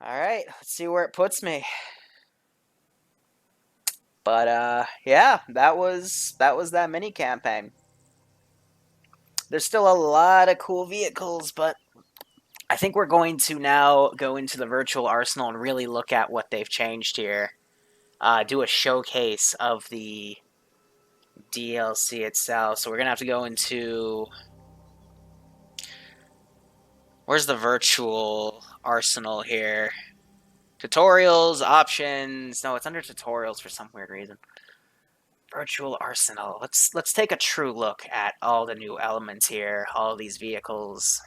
Alright, let's see where it puts me. But yeah, that was that mini campaign. There's still a lot of cool vehicles, but I think we're going to now go into the virtual arsenal and really look at what they've changed here. Do a showcase of the DLC itself. So we're gonna have to go into... Where's the virtual arsenal here? Tutorials, options... No, it's under tutorials for some weird reason. Virtual arsenal. Let's take a true look at all the new elements here, all these vehicles.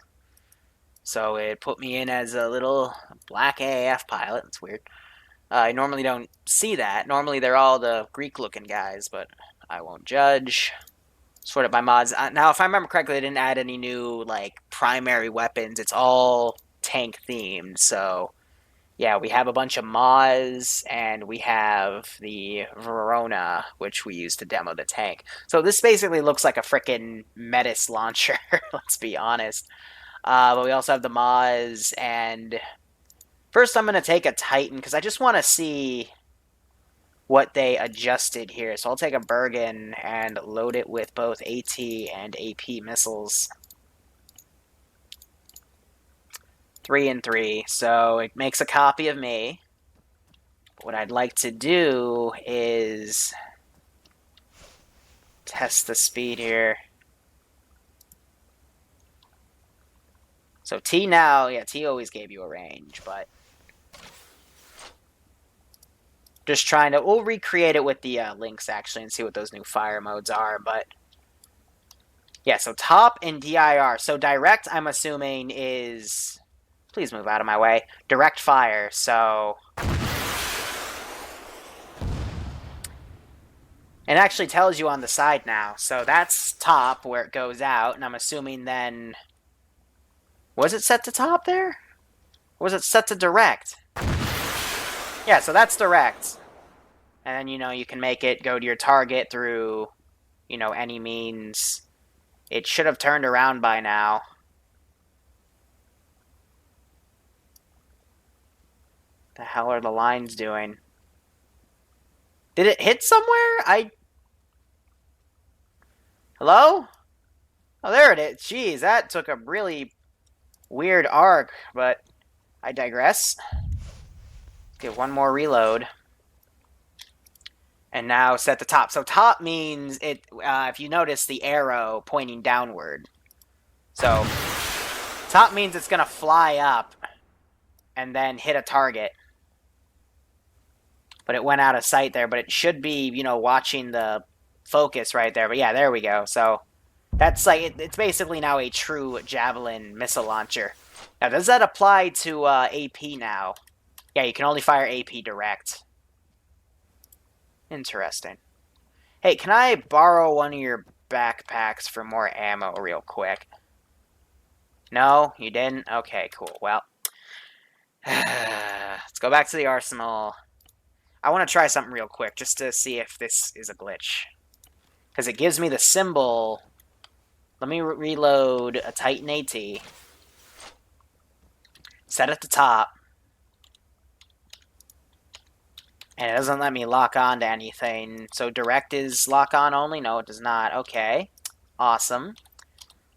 So it put me in as a little black AAF pilot. That's weird. I normally don't see that. Normally they're all the Greek-looking guys, but I won't judge. Sort it by mods. Now, if I remember correctly, they didn't add any new like primary weapons. It's all tank themed. So yeah, we have a bunch of mods, and we have the Verona, which we use to demo the tank. So this basically looks like a frickin' Metis launcher. Let's be honest. But we also have the mods, and first I'm going to take a Titan, because I just want to see what they adjusted here. So I'll take a Bergen and load it with both AT and AP missiles. 3 and 3, so it makes a copy of me. What I'd like to do is test the speed here. So T now, yeah, T always gave you a range, but just trying to, we'll recreate it with the links actually and see what those new fire modes are, but yeah, so top and DIR. So direct, I'm assuming, is, please move out of my way, direct fire, so it actually tells you on the side now. So that's top where it goes out, and I'm assuming then, was it set to top there? Or was it set to direct? Yeah, so that's direct. And then, you know, you can make it go to your target through, you know, any means. It should have turned around by now. The hell are the lines doing? Did it hit somewhere? Hello? Oh, there it is. Jeez, that took a really weird arc, but I digress. Get one more reload. And now set the top. So top means, it. If you notice the arrow pointing downward. So top means it's going to fly up and then hit a target. But it went out of sight there, but it should be, you know, watching the focus right there. But yeah, there we go. So that's like, it's basically now a true Javelin missile launcher. Now, does that apply to AP now? Yeah, you can only fire AP direct. Interesting. Hey, can I borrow one of your backpacks for more ammo real quick? No, you didn't? Okay, cool. Well, let's go back to the arsenal. I want to try something real quick, just to see if this is a glitch. Because it gives me the symbol. Let me reload a Titan AT. Set at the top. And it doesn't let me lock on to anything. So direct is lock on only? No, it does not. Okay. Awesome.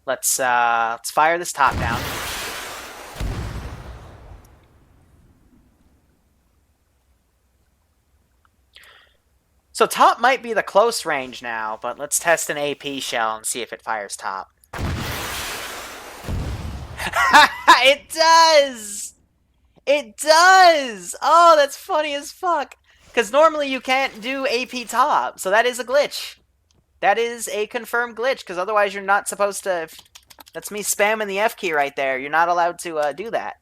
Let's fire this top down. So top might be the close range now, but let's test an AP shell and see if it fires top. It does! It does! Oh, that's funny as fuck. Because normally you can't do AP top, so that is a glitch. That is a confirmed glitch, because otherwise you're not supposed to... That's me spamming the F key right there. You're not allowed to do that.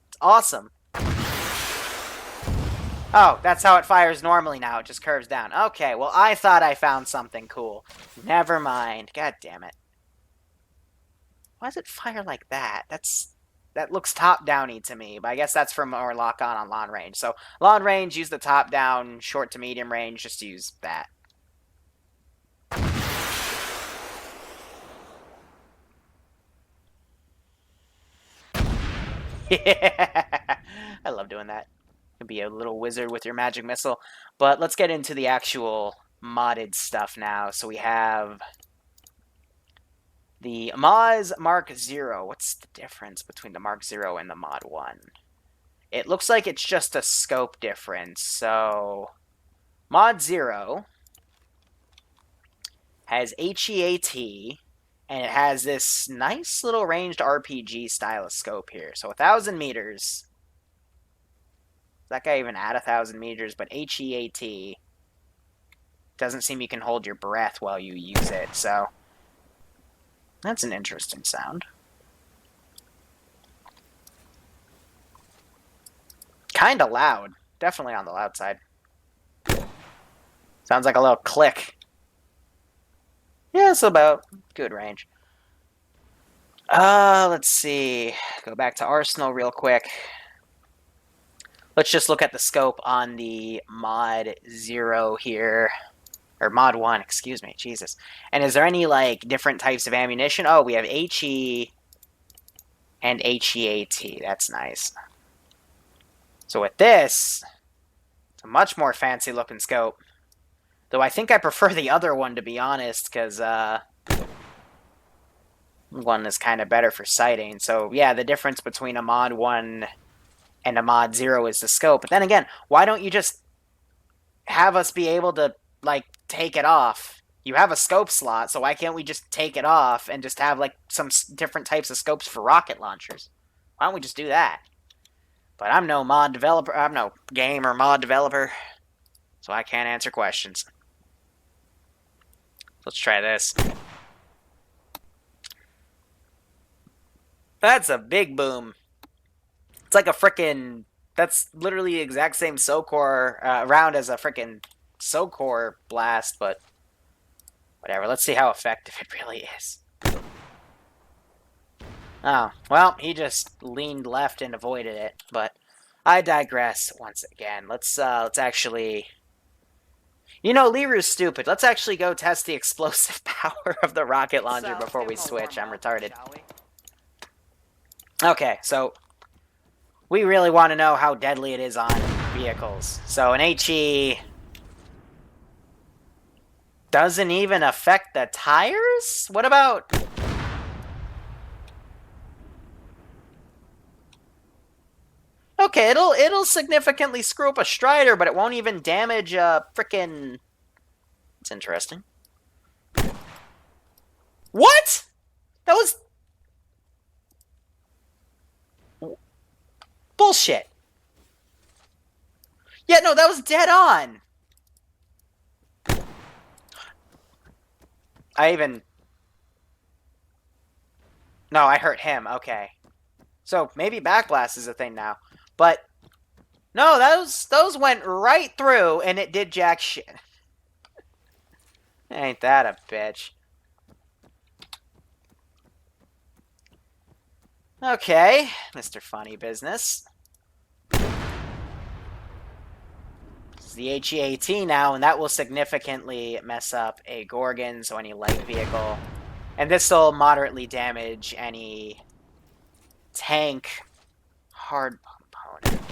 It's awesome. Oh, that's how it fires normally now. It just curves down. Okay, well, I thought I found something cool. Never mind. God damn it. Why does it fire like that? That looks top-downy to me, but I guess that's from our lock-on on long range. So, long range, use the top-down, short to medium range, just use that. Yeah, I love doing that. You can be a little wizard with your magic missile. But let's get into the actual modded stuff now. So we have the Moz Mark 0. What's the difference between the Mark 0 and the Mod 1? It looks like it's just a scope difference. So Mod 0 has HEAT, and it has this nice little ranged RPG style scope here. So 1,000 meters. That guy even at 1,000 meters, but HEAT doesn't seem you can hold your breath while you use it, so that's an interesting sound. Kinda loud. Definitely on the loud side. Sounds like a little click. Yeah, it's about good range. Let's see. Go back to Arsenal real quick. Let's just look at the scope on the Mod 0 here. Or Mod 1, excuse me. Jesus. And is there any, like, different types of ammunition? Oh, we have HE and HEAT. That's nice. So with this, it's a much more fancy-looking scope. Though I think I prefer the other one, to be honest, because, one is kind of better for sighting. So, yeah, the difference between a Mod 1 and a Mod 0 is the scope. But then again, why don't you just have us be able to, like, take it off? You have a scope slot, so why can't we just take it off and just have, like, some different types of scopes for rocket launchers? Why don't we just do that? But I'm no mod developer. I'm no game or mod developer, so I can't answer questions. Let's try this. That's a big boom. It's like a frickin'... That's literally the exact same SOCOR round as a frickin' SOCOR blast, but whatever. Let's see how effective it really is. Oh, well, he just leaned left and avoided it, but I digress once again. Let's actually... You know, Liru's stupid. Let's actually go test the explosive power of the rocket launcher before we switch. I'm retarded. Okay, so we really want to know how deadly it is on vehicles. So an HE doesn't even affect the tires? What about... Okay, it'll significantly screw up a Strider, but it won't even damage a frickin'... It's interesting. What? That was... Bullshit. Yeah, no, that was dead on. No, I hurt him. Okay. So, maybe backblast is a thing now. But, no, those went right through, and it did jack shit. Ain't that a bitch. Okay, Mr. Funny Business. This is the HEAT now, and that will significantly mess up a Gorgon, so any light vehicle. And this will moderately damage any tank hard component.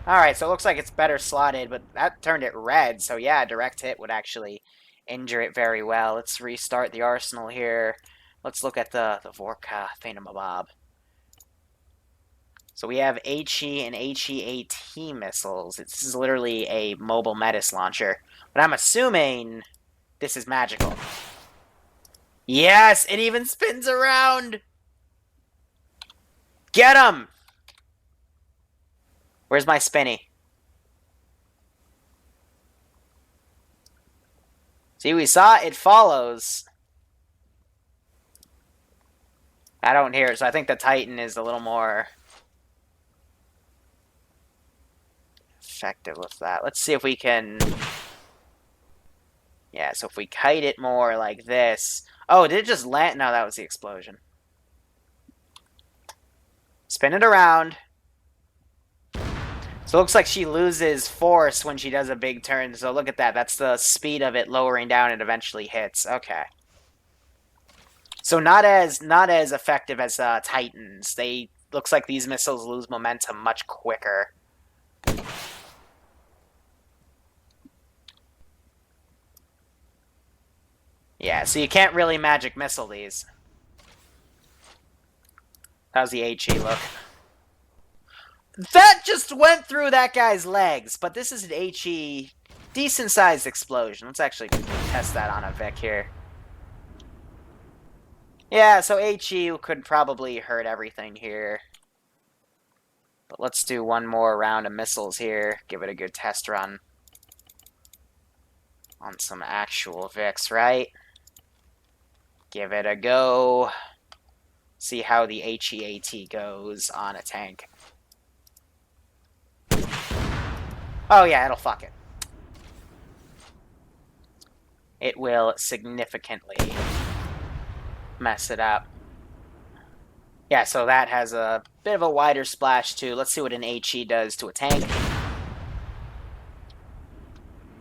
Alright, so it looks like it's better slotted, but that turned it red, so yeah, a direct hit would actually injure it very well. Let's restart the arsenal here. Let's look at the Vorka thingamabob. So we have HE and HEAT missiles. This is literally a mobile Metis launcher. But I'm assuming this is magical. Yes, it even spins around! Get him! Where's my spinny? See, we saw it follows. I don't hear it, so I think the Titan is a little more effective with that. Let's see if we can... Yeah, so if we kite it more like this... Oh, did it just land? No, that was the explosion. Spin it around. So it looks like she loses force when she does a big turn. So look at that. That's the speed of it lowering down and eventually hits. Okay. So not as effective as Titans. They looks like these missiles lose momentum much quicker. Yeah, so you can't really magic missile these. How's the HE look? That just went through that guy's legs, but this is an HE decent-sized explosion. Let's actually test that on a Vic here. Yeah, so HE could probably hurt everything here. But let's do one more round of missiles here. Give it a good test run. On some actual Vics, right? Give it a go. See how the HEAT goes on a tank. Oh yeah, it'll fuck it. It will significantly mess it up. Yeah, so that has a bit of a wider splash too. Let's see what an HE does to a tank.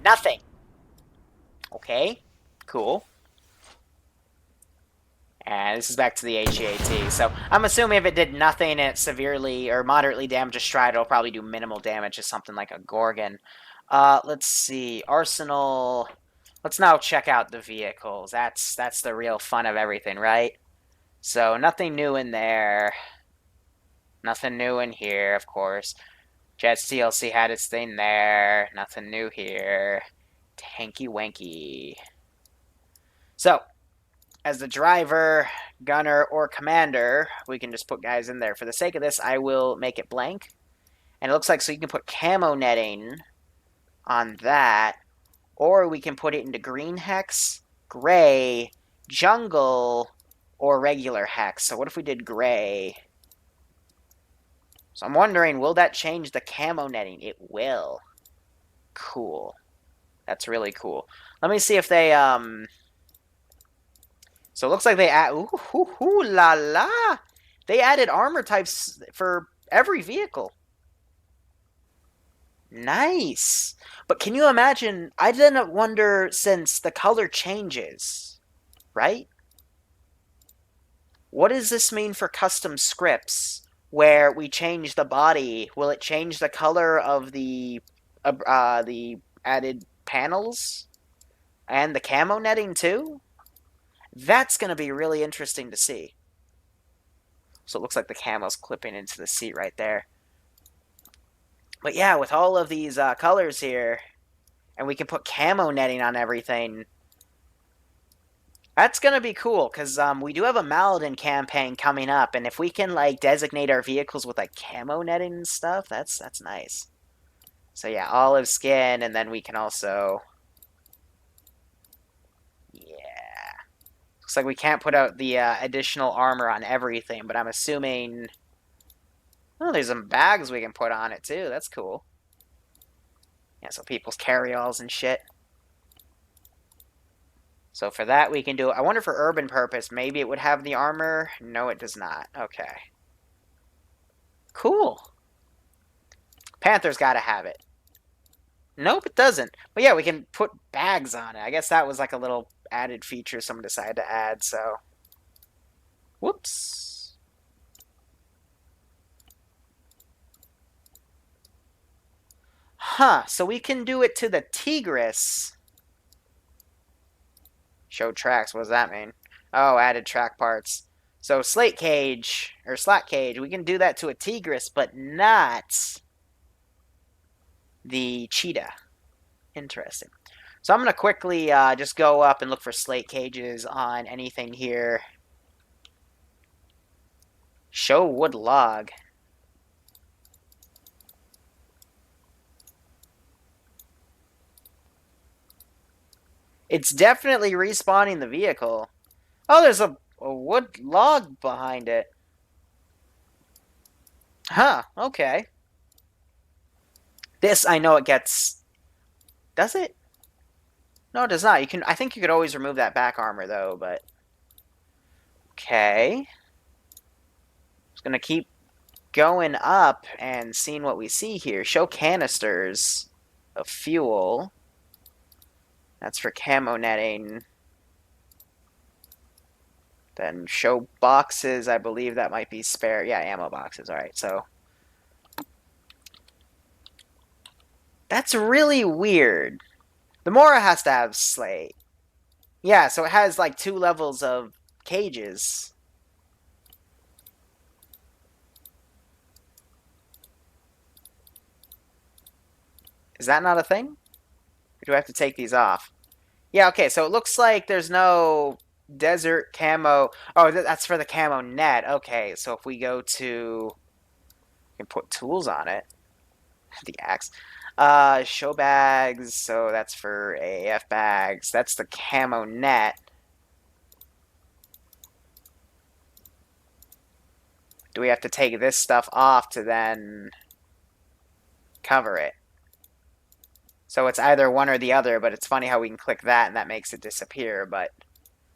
Nothing. Okay, cool. And this is back to the HEAT. So I'm assuming if it did nothing and it severely or moderately damaged a stride, it'll probably do minimal damage to something like a Gorgon. Let's see. Arsenal. Let's now check out the vehicles. That's the real fun of everything, right? So nothing new in there. Nothing new in here, of course. Jets TLC had its thing there. Nothing new here. Tanky wanky. So, as the driver, gunner, or commander, we can just put guys in there. For the sake of this, I will make it blank. And it looks like so you can put camo netting on that. Or we can put it into green hex, gray, jungle, or regular hex. So what if we did gray? So I'm wondering, will that change the camo netting? It will. Cool. That's really cool. Let me see if they, So it looks like they add... Ooh, la la! They added armor types for every vehicle. Nice! But can you imagine... I didn't wonder, since the color changes, right? What does this mean for custom scripts? Where we change the body, will it change the color of the added panels? And the camo netting too? That's going to be really interesting to see. So it looks like the camo's clipping into the seat right there. But yeah, with all of these colors here, and we can put camo netting on everything, that's going to be cool, because we do have a Maladin campaign coming up, and if we can like designate our vehicles with like camo netting and stuff, that's nice. So yeah, olive skin, and then we can also... Yeah. Looks like we can't put out the additional armor on everything, but I'm assuming... Oh, there's some bags we can put on it, too. That's cool. Yeah, so people's carry-alls and shit. So for that, we can do... I wonder for urban purpose, maybe it would have the armor? No, it does not. Okay. Cool. Panther's got to have it. Nope, it doesn't. But yeah, we can put bags on it. I guess that was like a little added feature someone decided to add, so... Whoops. Huh, so we can do it to the Tigris. Show tracks, what does that mean? Oh, added track parts. So slate cage, or slat cage, we can do that to a Tigris, but not the cheetah. Interesting. So I'm going to quickly just go up and look for slate cages on anything here. Show wood log. It's definitely respawning the vehicle. Oh, there's a wood log behind it. Huh, okay. This, I know it gets... Does it? No, it does not. You can. I think you could always remove that back armor, though, but... Okay. Just gonna keep going up and seeing what we see here. Show canisters of fuel. That's for camo netting. Then show boxes, I believe that might be spare. Yeah, ammo boxes. All right, so that's really weird. The Mora has to have slate. Yeah, so it has like 2 levels of cages. Is that not a thing? Or do I have to take these off? Yeah, okay, so it looks like there's no desert camo. Oh, that's for the camo net. Okay, so if we go to... We can put tools on it. The axe. Show bags, so that's for AAF bags. That's the camo net. Do we have to take this stuff off to then cover it? So it's either one or the other, but it's funny how we can click that and that makes it disappear, but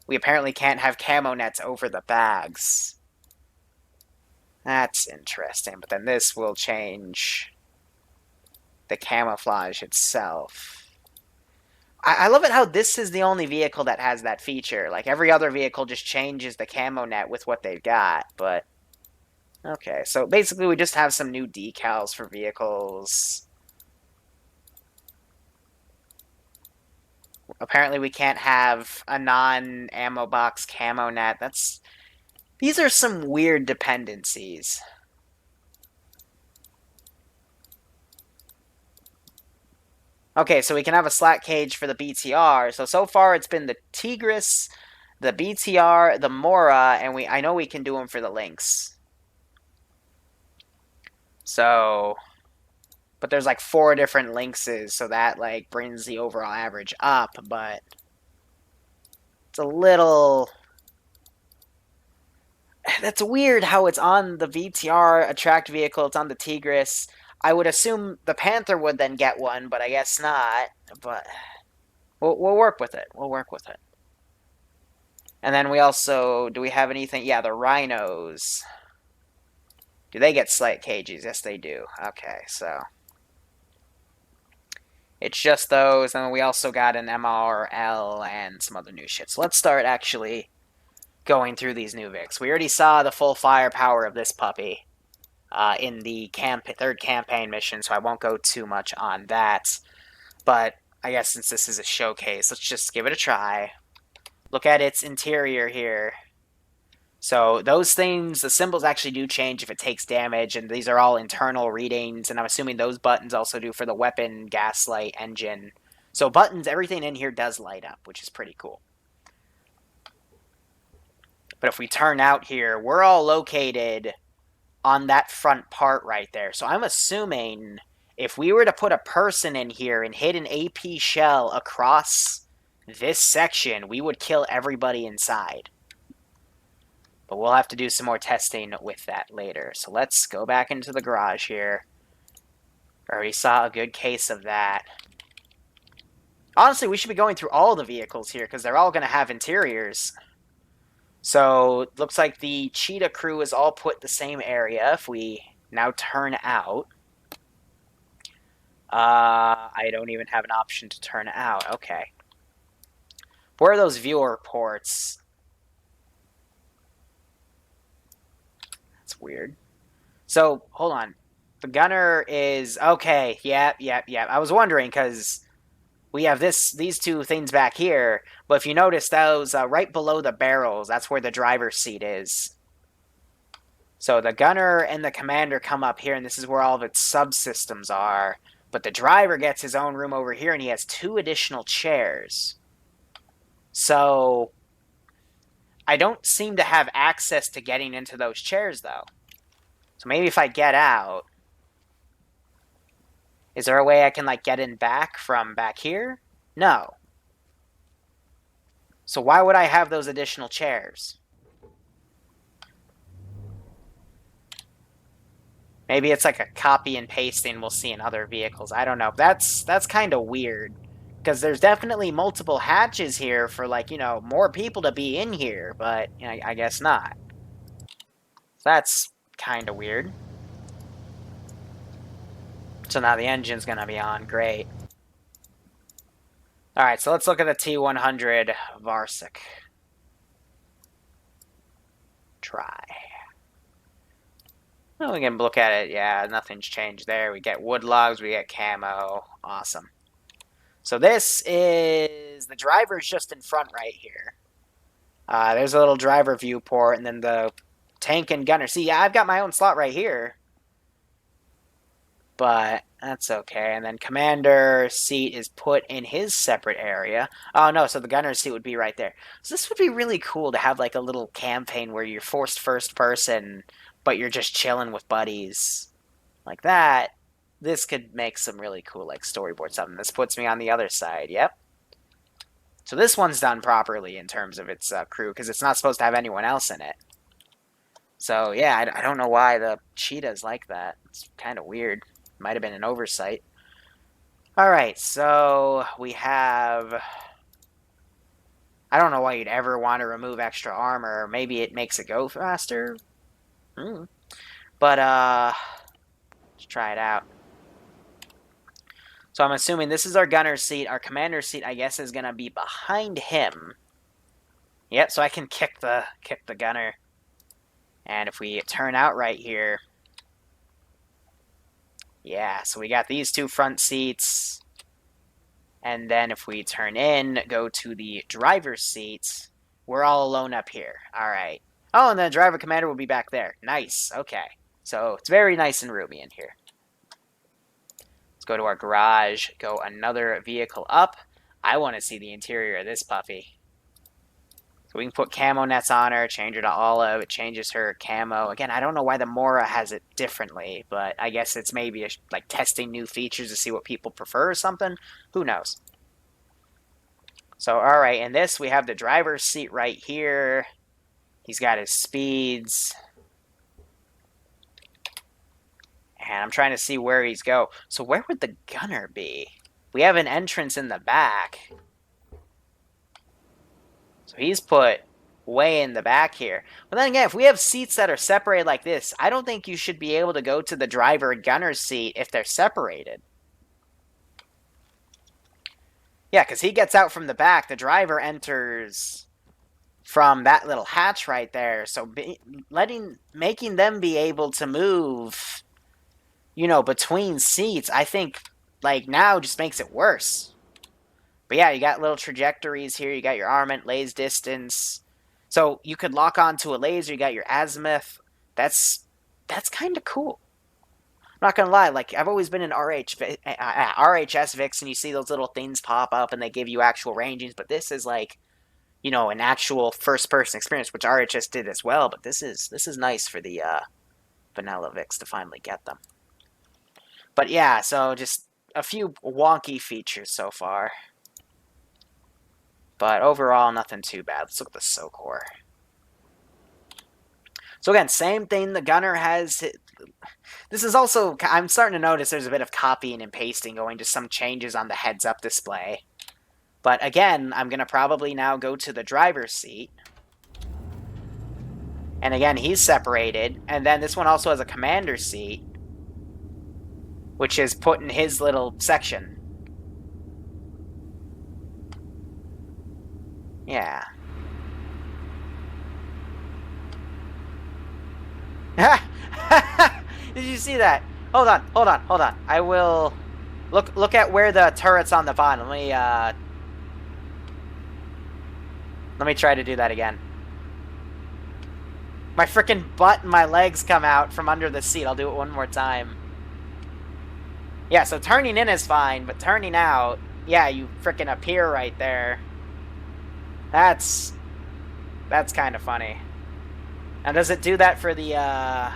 we apparently can't have camo nets over the bags. That's interesting, but then this will change the camouflage itself. I love it how this is the only vehicle that has that feature. Like, every other vehicle just changes the camo net with what they've got, but... Okay, so basically we just have some new decals for vehicles. Apparently we can't have a non-ammo box camo net. These are some weird dependencies. Okay, so we can have a slat cage for the BTR. So far it's been the Tigris, the BTR, the Mora, and I know we can do them for the Lynx. So, but there's like 4 different Lynxes, so that like brings the overall average up, but it's a little... That's weird how it's on the VTR attract vehicle, it's on the Tigris. I would assume the Panther would then get one, but I guess not. But we'll work with it. We'll work with it. And then we also... Do we have anything? Yeah, the Rhinos. Do they get slight cages? Yes, they do. Okay, so... It's just those, and we also got an MRL and some other new shit. So let's start actually going through these new Vics. We already saw the full firepower of this puppy in the third campaign mission, so I won't go too much on that. But I guess since this is a showcase, let's just give it a try. Look at its interior here. So those things, the symbols actually do change if it takes damage, and these are all internal readings, and I'm assuming those buttons also do for the weapon, gaslight, engine. So buttons, everything in here does light up, which is pretty cool. But if we turn out here, we're all located on that front part right there. So I'm assuming if we were to put a person in here and hit an AP shell across this section, we would kill everybody inside. But we'll have to do some more testing with that later. So let's go back into the garage here. Already saw a good case of that. Honestly, we should be going through all the vehicles here because they're all going to have interiors. So, looks like the Cheetah crew is all put the same area. If we now turn out... I don't even have an option to turn out. Okay. Where are those viewer ports? That's weird. So, hold on. The gunner is... Okay, yep. I was wondering, because we have these 2 things back here, but if you notice, those right below the barrels, that's where the driver's seat is. So the gunner and the commander come up here, and this is where all of its subsystems are. But the driver gets his own room over here, and he has 2 additional chairs. So I don't seem to have access to getting into those chairs, though. So maybe if I get out... Is there a way I can, like, get in back from back here? No. So why would I have those additional chairs? Maybe it's like a copy and pasting we'll see in other vehicles. I don't know. That's kind of weird. Because there's definitely multiple hatches here for, like, you know, more people to be in here. But, you know, I guess not. So that's kind of weird. So now the engine's going to be on. Great. Alright, so let's look at the T100 Varsik. Try. Oh, we can look at it. Yeah, nothing's changed there. We get wood logs. We get camo. Awesome. So this is... the driver's just in front right here. There's a little driver viewport, and then the tank and gunner. See, I've got my own slot right here. But that's okay. And then commander seat is put in his separate area. Oh, no, so the gunner seat would be right there. So this would be really cool to have like a little campaign where you're forced first person, but you're just chilling with buddies. Like that. This could make some really cool like storyboard something. This puts me on the other side. Yep. So this one's done properly in terms of its crew, because it's not supposed to have anyone else in it. So, yeah, I don't know why the cheetah's like that. It's kind of weird. Might have been an oversight. Alright, so we have... I don't know why you'd ever want to remove extra armor. Maybe it makes it go faster. But, let's try it out. So I'm assuming this is our gunner's seat. Our commander's seat, I guess, is going to be behind him. Yep, so I can kick the gunner. And if we turn out right here... yeah, so we got these two front seats. And then if we turn in, go to the driver's seat, we're all alone up here. All right. Oh, and the driver commander will be back there. Nice. Okay. So it's very nice and roomy in here. Let's go to our garage, go another vehicle up. I want to see the interior of this puppy. So we can put camo nets on her, change her to olive. It changes her camo. Again, I don't know why the Mora has it differently, but I guess it's maybe like testing new features to see what people prefer or something. Who knows? So, all right, in this, we have the driver's seat right here. He's got his speeds. And I'm trying to see where he's go. So where would the gunner be? We have an entrance in the back. So he's put way in the back here. But then again, if we have seats that are separated like this, I don't think you should be able to go to the driver and gunner's seat if they're separated. Yeah, because he gets out from the back. The driver enters from that little hatch right there. So making them be able to move, you know, between seats, I think, like, now just makes it worse. But yeah, you got little trajectories here. You got your armament, laser distance. So you could lock onto a laser. You got your azimuth. That's kind of cool. I'm not going to lie. Like, I've always been in RHS VIX, and you see those little things pop up, and they give you actual rangings. But this is like, you know, an actual first-person experience, which RHS did as well. But this is nice for the vanilla VIX to finally get them. But yeah, so just a few wonky features so far. But overall, nothing too bad. Let's look at the Socor. So again, same thing. The gunner has... this is also... I'm starting to notice there's a bit of copying and pasting going to some changes on the heads-up display. But again, I'm going to probably now go to the driver's seat. And again, he's separated. And then this one also has a commander's seat, which is put in his little section. Yeah. Did you see that? Hold on. I will look at where the turret's on the bottom. Let me try to do that again. My freaking butt and my legs come out from under the seat. I'll do it one more time. Yeah, so turning in is fine, but turning out, yeah, you freaking appear right there. That's kind of funny. Now, does it do that for the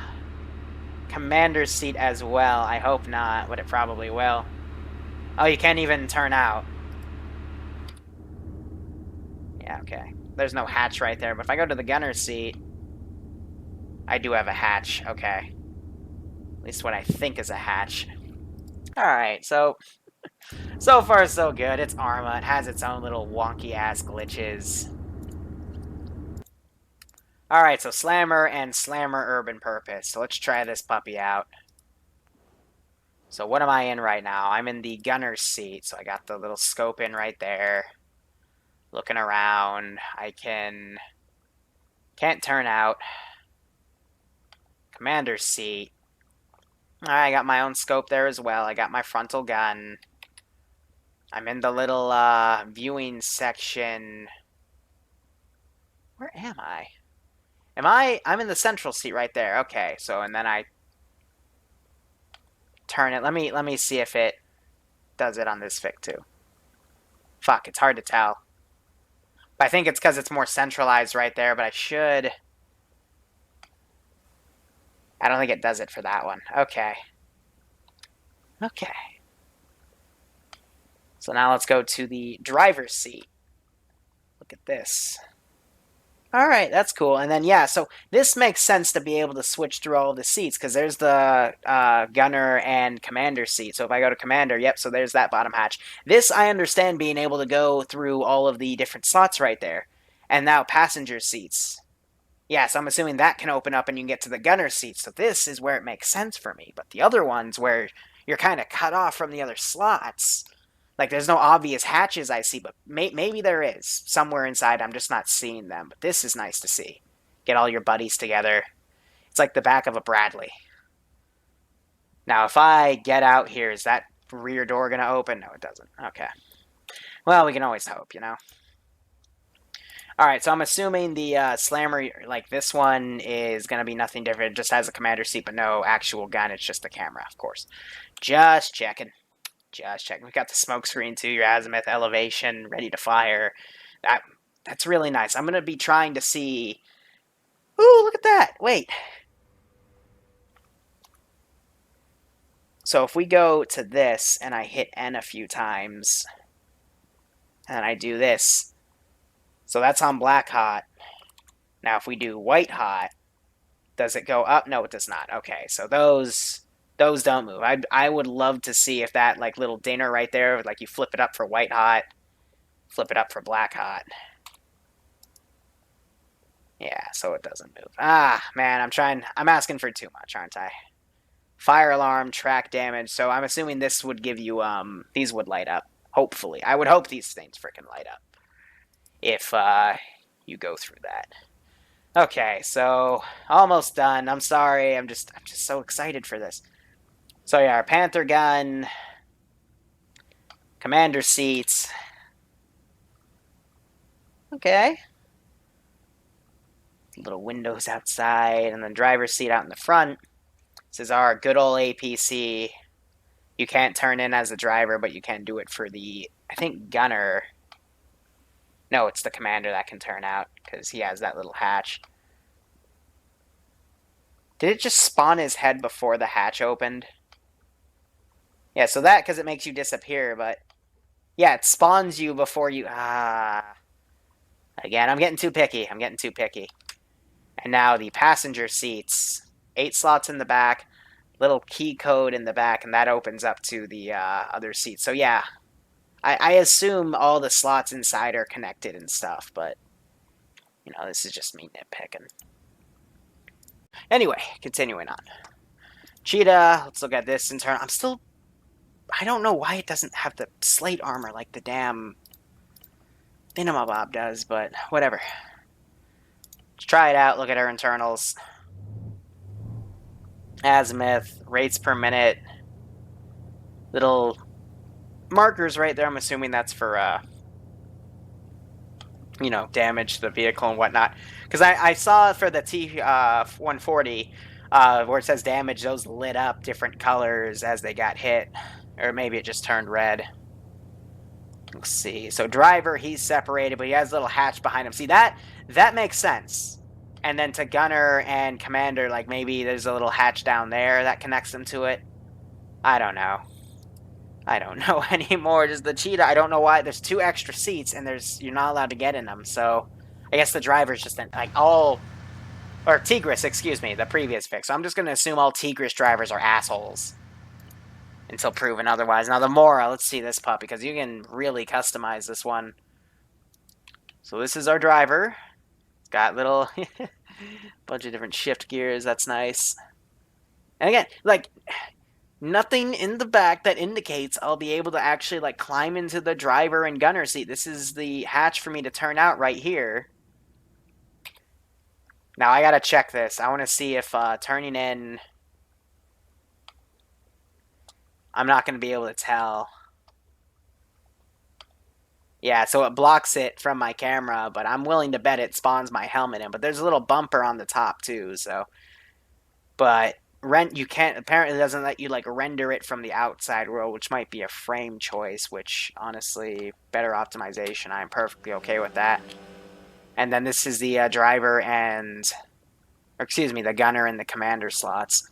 commander's seat as well? I hope not, but it probably will. Oh, you can't even turn out. Yeah, okay. There's no hatch right there, but if I go to the gunner's seat, I do have a hatch. Okay. At least what I think is a hatch. Alright, so far so good. It's Arma. It has its own little wonky-ass glitches. Alright, so Slammer and Slammer Urban Purpose. So let's try this puppy out. So what am I in right now? I'm in the gunner's seat. So I got the little scope in right there. Looking around. Can't turn out. Commander's seat. Alright, I got my own scope there as well. I got my frontal gun. I'm in the little viewing section. Where am I? I'm in the central seat right there. Okay, so and then I turn it. Let me see if it does it on this Vic too. Fuck, it's hard to tell. But I think it's because it's more centralized right there, but I should... I don't think it does it for that one. Okay. Okay. So now let's go to the driver's seat. Look at this. Alright, that's cool. And then, yeah, so this makes sense to be able to switch through all of the seats, because there's the gunner and commander seat. So if I go to commander, yep, so there's that bottom hatch. This, I understand being able to go through all of the different slots right there. And now passenger seats. Yeah, so I'm assuming that can open up and you can get to the gunner seat. So this is where it makes sense for me. But the other ones where you're kind of cut off from the other slots... Like, there's no obvious hatches I see, but maybe there is. Somewhere inside, I'm just not seeing them. But this is nice to see. Get all your buddies together. It's like the back of a Bradley. Now, if I get out here, is that rear door going to open? No, it doesn't. Okay. Well, we can always hope, you know? Alright, so I'm assuming the slammer, like this one, is going to be nothing different. It just has a commander seat, but no actual gun. It's just the camera, of course. Just checking. Just checking. We've got the smoke screen too, your azimuth elevation, ready to fire. That's really nice. I'm going to be trying to see... Ooh, look at that! Wait. So if we go to this, and I hit N a few times, and I do this, so that's on black hot. Now if we do white hot, does it go up? No, it does not. Okay, so those don't move. I would love to see if that like little dinger right there, like you flip it up for white hot, flip it up for black hot. Yeah, so it doesn't move. Ah, man, I'm asking for too much, aren't I? Fire alarm, track damage. So I'm assuming this would give you, these would light up. Hopefully. I would hope these things freaking light up. If, you go through that. Okay, so almost done. I'm sorry. I'm just so excited for this. So yeah, our Panther gun, commander seats. Okay. Little windows outside, and then driver's seat out in the front. This is our good old APC. You can't turn in as the driver, but you can do it for the, I think, gunner. No, it's the commander that can turn out, because he has that little hatch. Did it just spawn his head before the hatch opened? Yeah, so that, because it makes you disappear, but... Yeah, it spawns you before you... Again, I'm getting too picky. And now the passenger seats. 8 slots in the back. Little key code in the back, and that opens up to the other seats. So yeah, I assume all the slots inside are connected and stuff, but... You know, this is just me nitpicking. Anyway, continuing on. Cheetah, let's look at this in turn. I don't know why it doesn't have the slate armor like the damn Thingamabob does, but whatever. Let's try it out, look at our internals. Azimuth, rates per minute. Little markers right there, I'm assuming that's for, you know, damage to the vehicle and whatnot. Because I saw for the T140, where it says damage, those lit up different colors as they got hit. Or maybe it just turned red. Let's see. So driver, he's separated, but he has a little hatch behind him. See, that makes sense. And then to gunner and commander, like maybe there's a little hatch down there that connects them to it. I don't know. I don't know anymore. Just the cheetah, I don't know why. There's 2 extra seats, and you're not allowed to get in them. So I guess the driver's just like all... Or Tigris, excuse me, the previous fix. So I'm just going to assume all Tigris drivers are assholes. Until proven otherwise. Now the Mora, let's see this pup, because you can really customize this one. So this is our driver. It's got little bunch of different shift gears. That's nice. And again, like, nothing in the back that indicates I'll be able to actually, like, climb into the driver and gunner seat. This is the hatch for me to turn out right here. Now I gotta check this. I want to see if turning in... I'm not going to be able to tell. Yeah, so it blocks it from my camera, but I'm willing to bet it spawns my helmet in. But there's a little bumper on the top too, so... But you can't... Apparently it doesn't let you, like, render it from the outside world, which might be a frame choice, which, honestly, better optimization. I'm perfectly okay with that. And then this is the driver and... Or, excuse me, the gunner and the commander slots.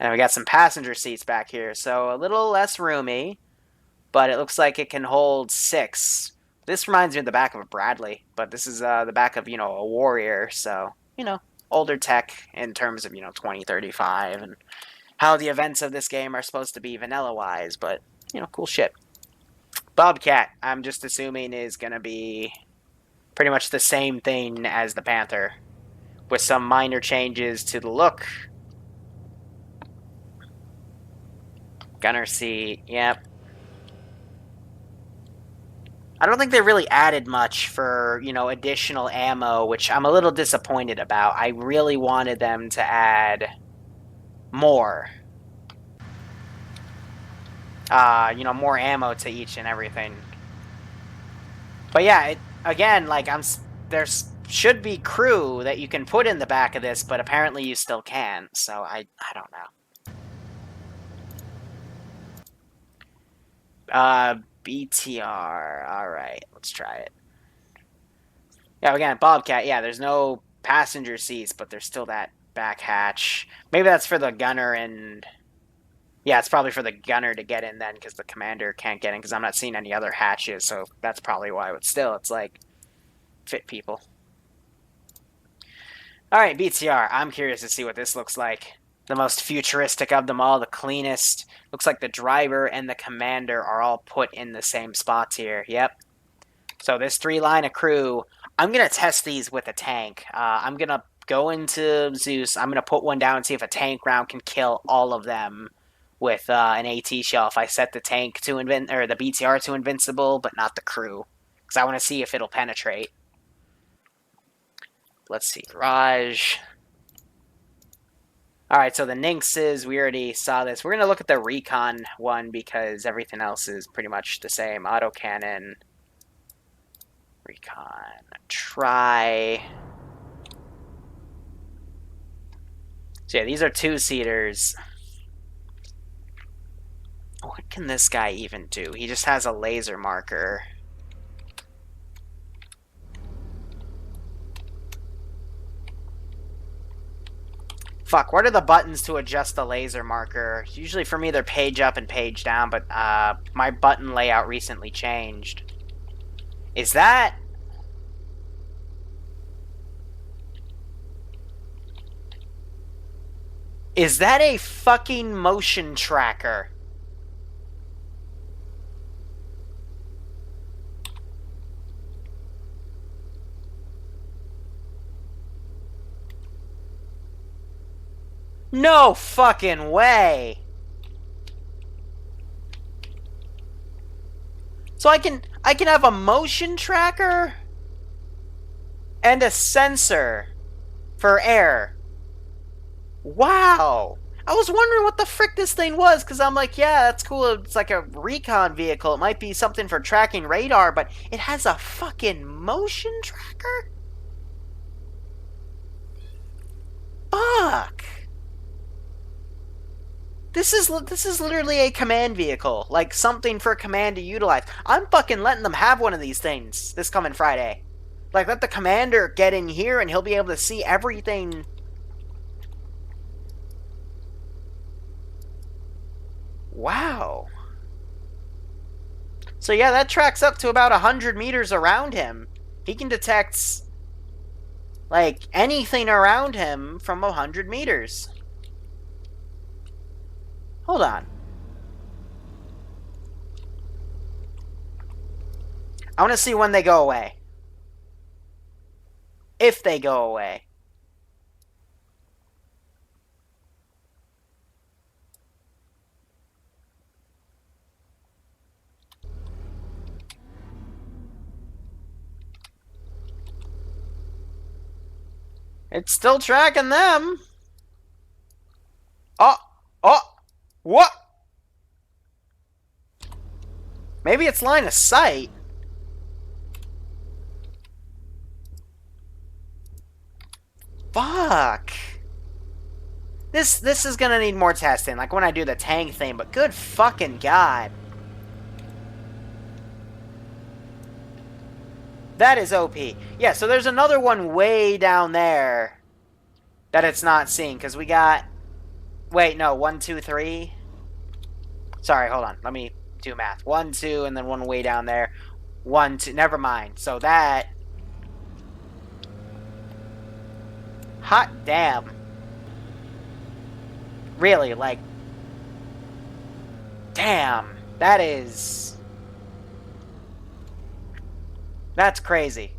And we got some passenger seats back here, so a little less roomy, but it looks like it can hold 6. This reminds me of the back of a Bradley, but this is the back of, a Warrior, so, older tech in terms of, 2035, and how the events of this game are supposed to be vanilla-wise, but, cool shit. Bobcat, I'm just assuming, is going to be pretty much the same thing as the Panther, with some minor changes to the look. Gunner seat, yep. I don't think they really added much for, additional ammo, which I'm a little disappointed about. I really wanted them to add more. More ammo to each and everything. But yeah, again, like, there should be crew that you can put in the back of this, but apparently you still can't, so I don't know. BTR. Alright, let's try it. Yeah, again, Bobcat, yeah, there's no passenger seats, but there's still that back hatch. Maybe that's for the gunner and... Yeah, it's probably for the gunner to get in then, because the commander can't get in, because I'm not seeing any other hatches, so that's probably why. But still, it's like, fit people. Alright, BTR, I'm curious to see what this looks like. The most futuristic of them all, the cleanest. Looks like the driver and the commander are all put in the same spots here. Yep. So this 3-line of crew, I'm going to test these with a tank. I'm going to go into Zeus. I'm going to put one down and see if a tank round can kill all of them with an AT shell. If I set the tank to the BTR to invincible, but not the crew. Because I want to see if it'll penetrate. Let's see. Garage. Alright, so the Nyxes, we already saw this. We're going to look at the Recon one because everything else is pretty much the same. Autocannon. Recon. Try. So yeah, these are 2-seaters. What can this guy even do? He just has a laser marker. Fuck, what are the buttons to adjust the laser marker? Usually for me they're page up and page down, but my button layout recently changed. Is that... Is that a fucking motion tracker? No fucking way! So I can have a motion tracker and a sensor for air. Wow! I was wondering what the frick this thing was, because I'm like, yeah, that's cool. It's like a recon vehicle. It might be something for tracking radar, but it has a fucking motion tracker? Fuck! This is literally a command vehicle. Like, something for command to utilize. I'm fucking letting them have one of these things this coming Friday. Like, let the commander get in here and he'll be able to see everything. Wow. So yeah, that tracks up to about 100 meters around him. He can detect, like, anything around him from 100 meters. Hold on. I want to see when they go away. If they go away. It's still tracking them. Oh! Oh! What? Maybe it's line of sight. Fuck. This is gonna need more testing, like when I do the tank thing, but good fucking god. That is OP. Yeah, so there's another one way down there that it's not seeing, because we got... Wait, no, 1, 2, 3. Sorry, hold on. Let me do math. 1, 2, and then one way down there. 1, 2. Never mind. So that... Hot damn. Really, like... Damn. That is... That's crazy.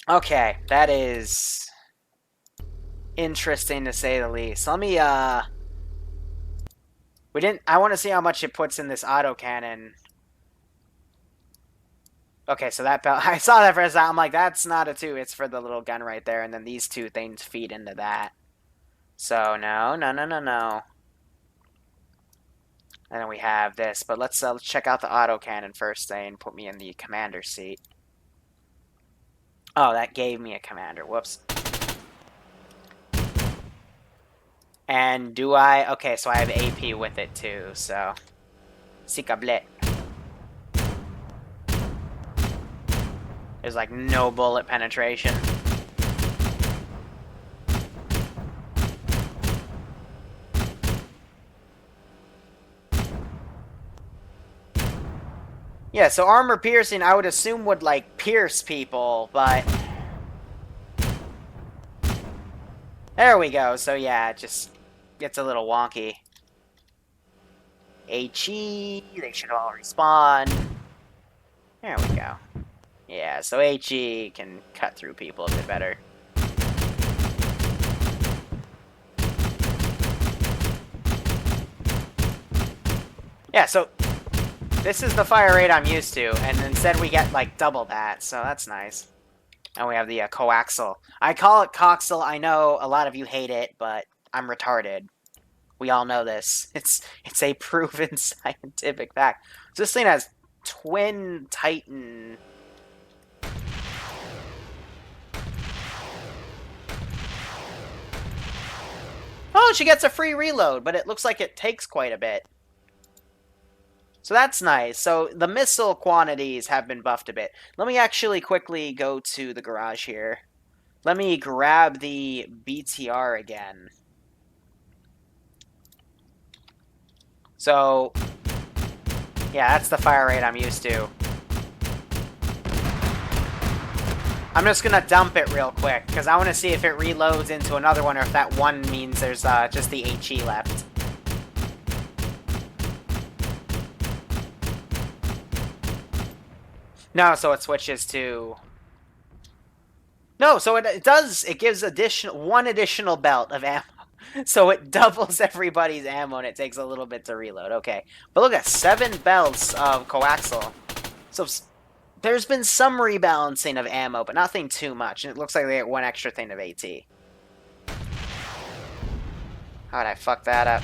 Okay, that is... interesting to say the least. Let me, we didn't... I want to see how much it puts in this autocannon. Okay, so that belt... I saw that for a second. I'm like, that's not a 2. It's for the little gun right there. And then these 2 things feed into that. So, no. And then we have this. But let's check out the autocannon first thing. Put me in the commander seat. Oh, that gave me a commander. Whoops. And do I... Okay, so I have AP with it too, so... Sikablet. There's like no bullet penetration. Yeah, so armor piercing I would assume would like pierce people, but... There we go, so yeah, it just gets a little wonky. HE, they should all respawn. There we go. Yeah, so HE can cut through people a bit better. Yeah, so this is the fire rate I'm used to, and instead we get like double that, so that's nice. And we have the coaxial. I call it coaxial. I know a lot of you hate it, but I'm retarded. We all know this. It's a proven scientific fact. So this thing has twin Titan. Oh, she gets a free reload, but it looks like it takes quite a bit. So that's nice. So the missile quantities have been buffed a bit. Let me actually quickly go to the garage here. Let me grab the BTR again. So, yeah, that's the fire rate I'm used to. I'm just gonna dump it real quick, because I want to see if it reloads into another one, or if that one means there's just the HE left. No, so it switches to... No, so it does, it gives one additional belt of ammo. So it doubles everybody's ammo, and it takes a little bit to reload. Okay, but look at 7 belts of coaxial. So there's been some rebalancing of ammo, but nothing too much. And it looks like they get 1 extra thing of AT. How'd I fuck that up?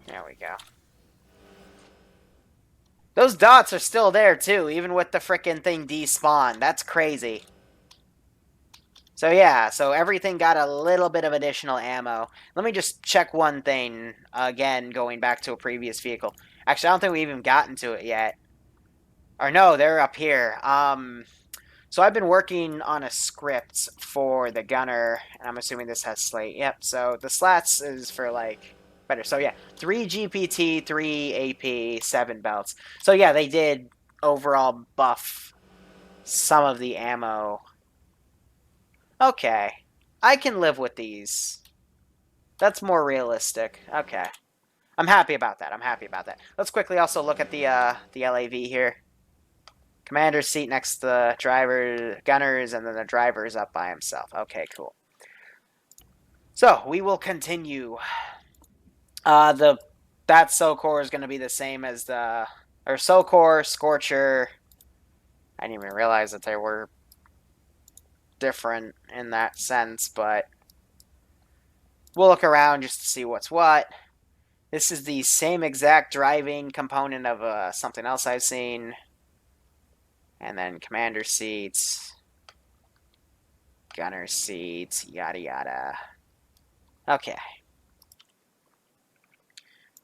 There we go. Those dots are still there, too, even with the frickin' thing despawned. That's crazy. So, yeah, so everything got a little bit of additional ammo. Let me just check one thing, again, going back to a previous vehicle. Actually, I don't think we even gotten to it yet. Or no, they're up here. So I've been working on a script for the gunner, and I'm assuming this has slate. Yep, so the slats is for, like... better. So yeah, 3 GPT, 3 AP, 7 belts. So yeah, they did overall buff some of the ammo. Okay. I can live with these. That's more realistic. Okay. I'm happy about that. I'm happy about that. Let's quickly also look at the LAV here. Commander's seat next to the driver, gunners, and then the driver's up by himself. Okay, cool. So, we will continue. That SOCOR is going to be the same as the... Or SOCOR, Scorcher, I didn't even realize that they were different in that sense, but we'll look around just to see what's what. This is the same exact driving component of something else I've seen. And then commander seats, gunner seats, yada yada. Okay.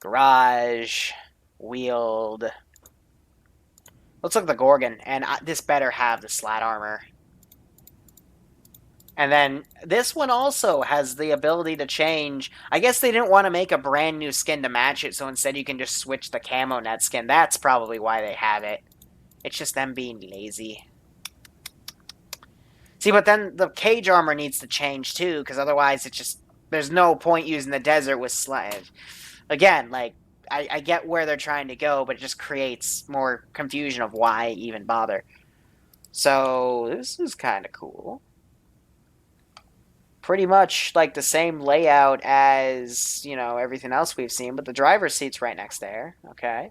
Garage, wheeled. Let's look at the Gorgon, and this better have the slat armor. And then this one also has the ability to change. I guess they didn't want to make a brand new skin to match it, so instead you can just switch the camo net skin. That's probably why they have it. It's just them being lazy. See, but then the cage armor needs to change too, because otherwise it's just... There's no point using the desert with slat. Again, like, I get where they're trying to go, but it just creates more confusion of why even bother. So, this is kind of cool. Pretty much like the same layout as, you know, everything else we've seen, but the driver's seat's right next there. Okay.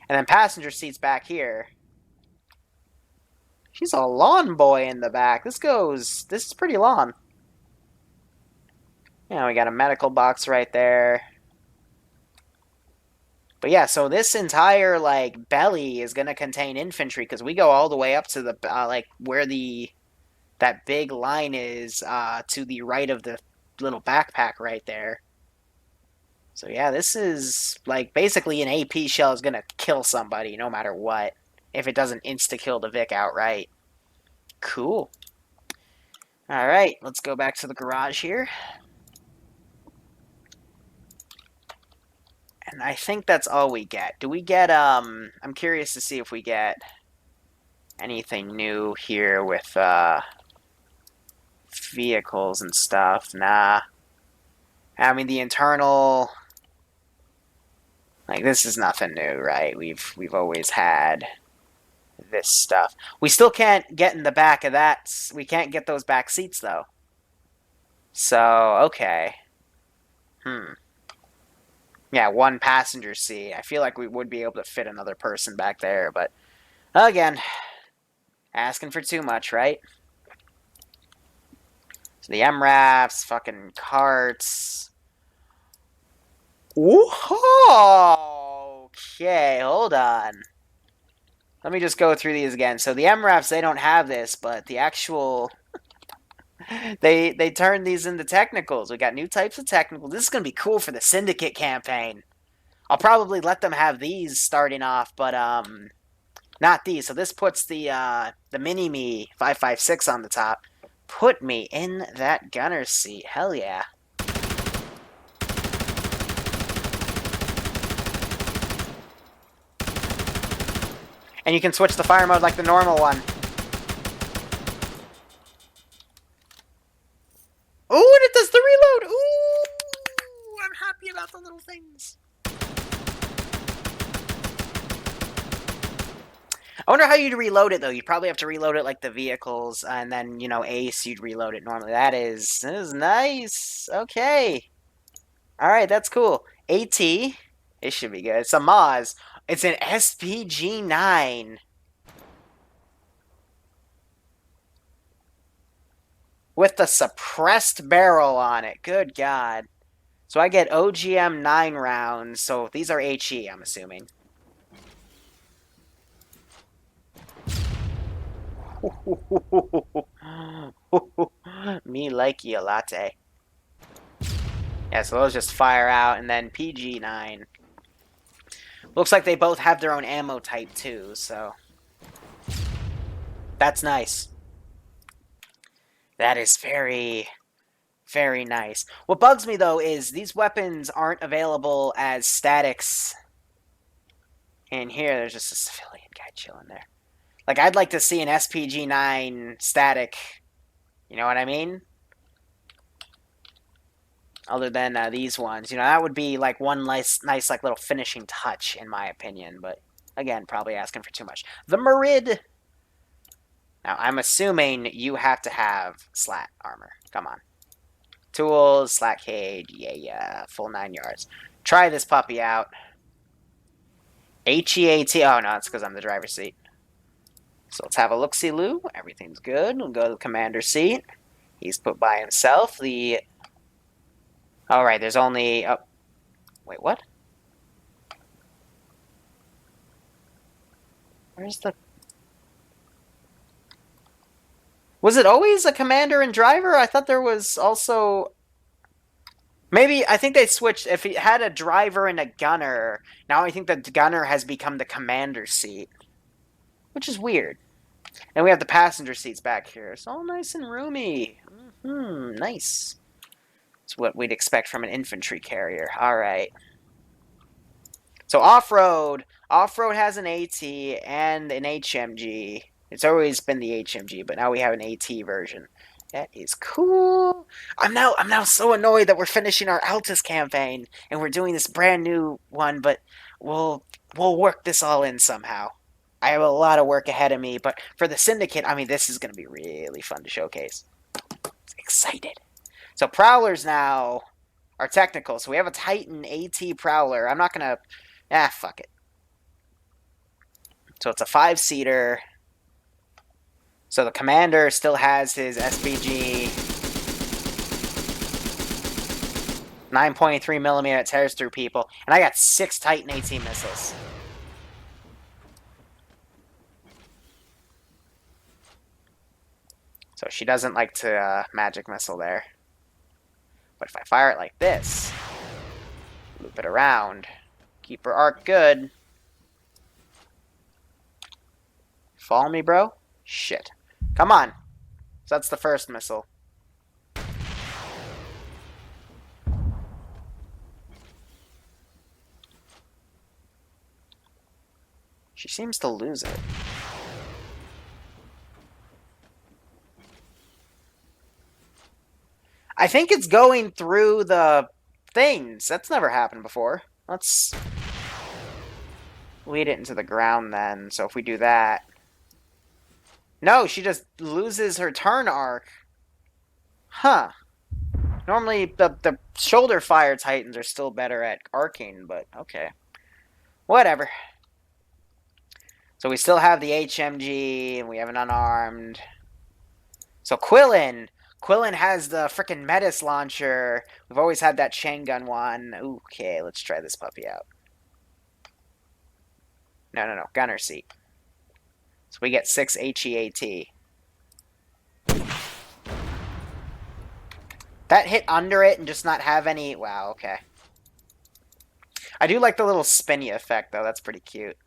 And then passenger seat's back here. She's a lawn boy in the back. This is pretty lawn. Yeah, we got a medical box right there. But yeah, so this entire, like, belly is going to contain infantry, because we go all the way up to the, like, where that big line is, to the right of the little backpack right there. So yeah, this is, like, basically an AP shell is going to kill somebody no matter what, if it doesn't insta-kill the Vic outright. Cool. Alright, let's go back to the garage here. And I think that's all we get. Do we get, I'm curious to see if we get anything new here with, vehicles and stuff. Nah. I mean, the internal... Like, this is nothing new, right? We've always had this stuff. We still can't get in the back of that. We can't get those back seats, though. So, okay. Yeah, one passenger seat. I feel like we would be able to fit another person back there, but... Again, asking for too much, right? So the MRAPs, fucking carts... Whoa! Okay, hold on. Let me just go through these again. So the MRAPs, they don't have this, but the actual... they turned these into technicals. We got new types of technicals. This is going to be cool for the Syndicate campaign. I'll probably let them have these starting off, but not these. So this puts the Mini-Me 556 on the top. Put me in that gunner seat. Hell yeah. And you can switch the fire mode like the normal one. Ooh, and it does the reload! Ooh, I'm happy about the little things. I wonder how you'd reload it, though. You'd probably have to reload it like the vehicles, and then, you know, Ace, you'd reload it normally. That is nice. Okay. Alright, that's cool. AT. It should be good. It's a Maz. It's an SPG-9. With the suppressed barrel on it. Good God. So I get OGM 9 rounds. So these are HE, I'm assuming. Me like you a latte. Yeah, so those just fire out, and then PG-9. Looks like they both have their own ammo type, too, so... That's nice. That is very, very nice. What bugs me, though, is these weapons aren't available as statics. And here, there's just a civilian guy chilling there. Like, I'd like to see an SPG-9 static. You know what I mean? Other than these ones. You know, that would be, like, one nice, like, little finishing touch, in my opinion. But, again, probably asking for too much. The Merid. Now, I'm assuming you have to have slat armor. Come on. Tools, slat cage, yeah, full 9 yards. Try this puppy out. HEAT. Oh, no, it's because I'm the driver's seat. So let's have a look-see-loo. Everything's good. We'll go to the commander's seat. He's put by himself. Alright, there's only... Oh, wait, what? Where's the... Was it always a commander and driver? I thought there was also... Maybe, I think they switched. If he had a driver and a gunner, now I think the gunner has become the commander's seat. Which is weird. And we have the passenger seats back here. It's all nice and roomy. Nice. It's what we'd expect from an infantry carrier. Alright. So off-road. Off-road has an AT and an HMG. It's always been the HMG, but now we have an AT version. That is cool. I'm now so annoyed that we're finishing our Altus campaign and we're doing this brand new one, but we'll work this all in somehow. I have a lot of work ahead of me, but for the Syndicate, I mean, this is going to be really fun to showcase. Excited. So Prowlers now are technical. So we have a Titan AT Prowler. I'm not going to... fuck it. So it's a 5-seater. So the commander still has his SPG 9.3mm. It tears through people. And I got 6 Titan AT missiles. So she doesn't like to magic missile there. But if I fire it like this, loop it around, keep her arc good. Follow me, bro? Shit. Come on. So that's the first missile. She seems to lose it. I think it's going through the things. That's never happened before. Let's lead it into the ground then. So if we do that... No, she just loses her turn arc. Huh. Normally, the shoulder fire Titans are still better at arcing, but okay. Whatever. So we still have the HMG, and we have an unarmed. So Quillen. Quillen has the frickin' Metis launcher. We've always had that chain gun one. Okay, let's try this puppy out. No. Gunner seat. So we get 6 HEAT. That hit under it and just not have any... Wow, okay. I do like the little spinny effect, though. That's pretty cute.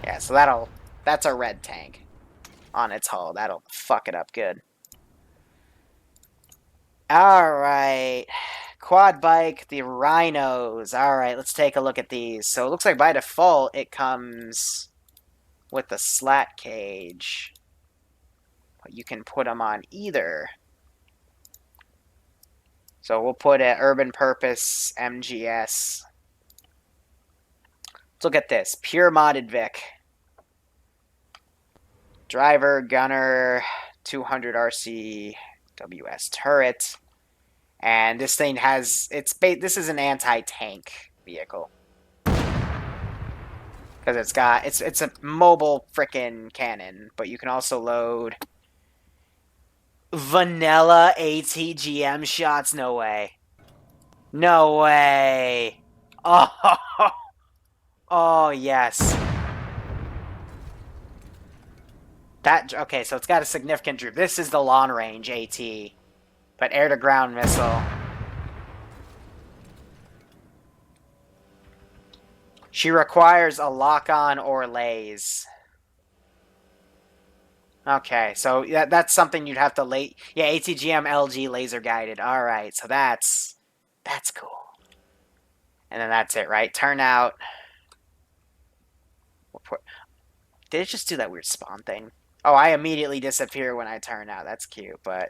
Yeah, so that's a red tank on its hull. That'll fuck it up good. Alright. Quad bike, the Rhinos. Alright, let's take a look at these. So it looks like by default it comes with the slat cage. But you can put them on either. So we'll put an Urban Purpose MGS. Let's look at this. Pure modded Vic. Driver, gunner, 200 RC WS turret. And this thing has... this is an anti-tank vehicle. Because it's a mobile frickin' cannon, but you can also load vanilla ATGM shots. No way. No way. Oh, oh yes. Okay, so it's got a significant droop. This is the long range AT, but air to ground missile. She requires a lock-on or laze. Okay, so that's something you'd have to Yeah, ATGM LG laser guided. All right, so that's cool. And then that's it, right? Turnout. Did it just do that weird spawn thing? Oh, I immediately disappear when I turn out. That's cute, but...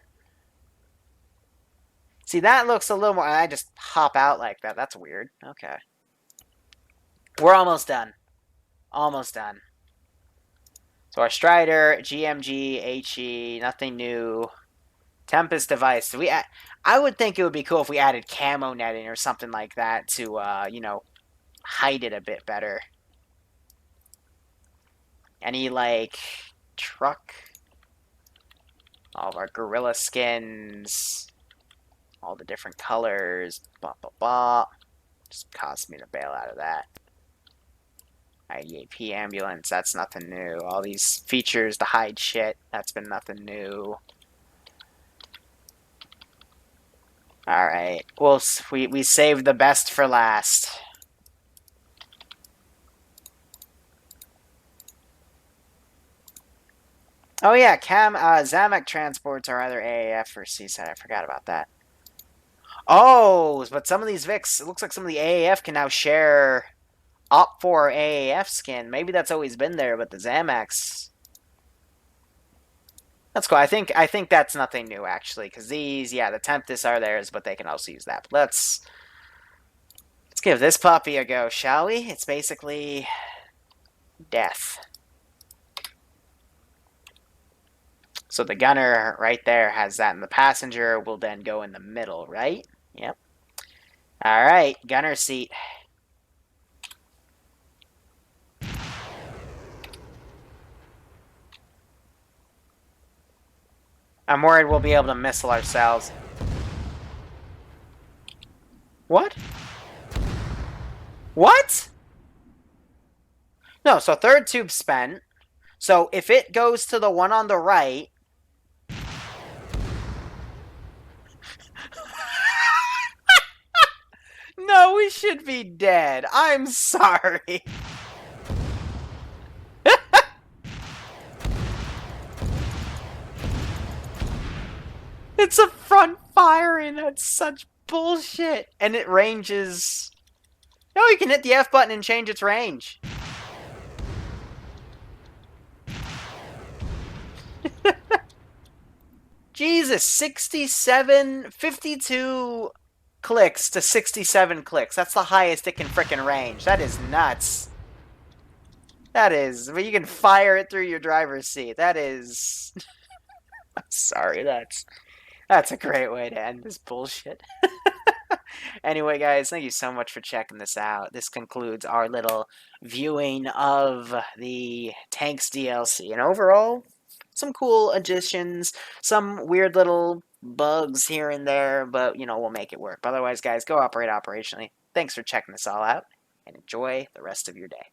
See, that looks a little more... I just hop out like that. That's weird. Okay. We're almost done. Almost done. So our Strider, GMG, HE, nothing new. Tempest device. So I would think it would be cool if we added camo netting or something like that to, you know, hide it a bit better. Any, like, truck? All of our gorilla skins. All the different colors. Blah, blah, blah. Just cost me to bail out of that. IEAP ambulance, that's nothing new. All these features to hide shit, that's been nothing new. Alright, we saved the best for last. Oh yeah, Zamek transports are either AAF or CSAT. I forgot about that. Oh, but some of these Vics, it looks like some of the AAF can now share OP4 AAF skin. Maybe that's always been there, but the Zamax... That's cool. I think that's nothing new, actually, because these, yeah, the Tempest are theirs, but they can also use that. But let's give this puppy a go, shall we? It's basically death. So the gunner right there has that, and the passenger will then go in the middle, right? Yep. All right, gunner seat. I'm worried we'll be able to missile ourselves. What? What? No, so third tube spent. So if it goes to the one on the right... No, we should be dead. I'm sorry. It's a front firing. That's such bullshit. And it ranges... No, you can hit the F button and change its range. Jesus, 52 clicks to 67 clicks. That's the highest it can frickin' range. That is nuts. That is... But you can fire it through your driver's seat. That is... I'm sorry, that's a great way to end this bullshit. Anyway, guys, thank you so much for checking this out. This concludes our little viewing of the Tanks DLC. And overall, some cool additions, some weird little bugs here and there, but, you know, we'll make it work. But otherwise, guys, go operate operationally. Thanks for checking this all out, and enjoy the rest of your day.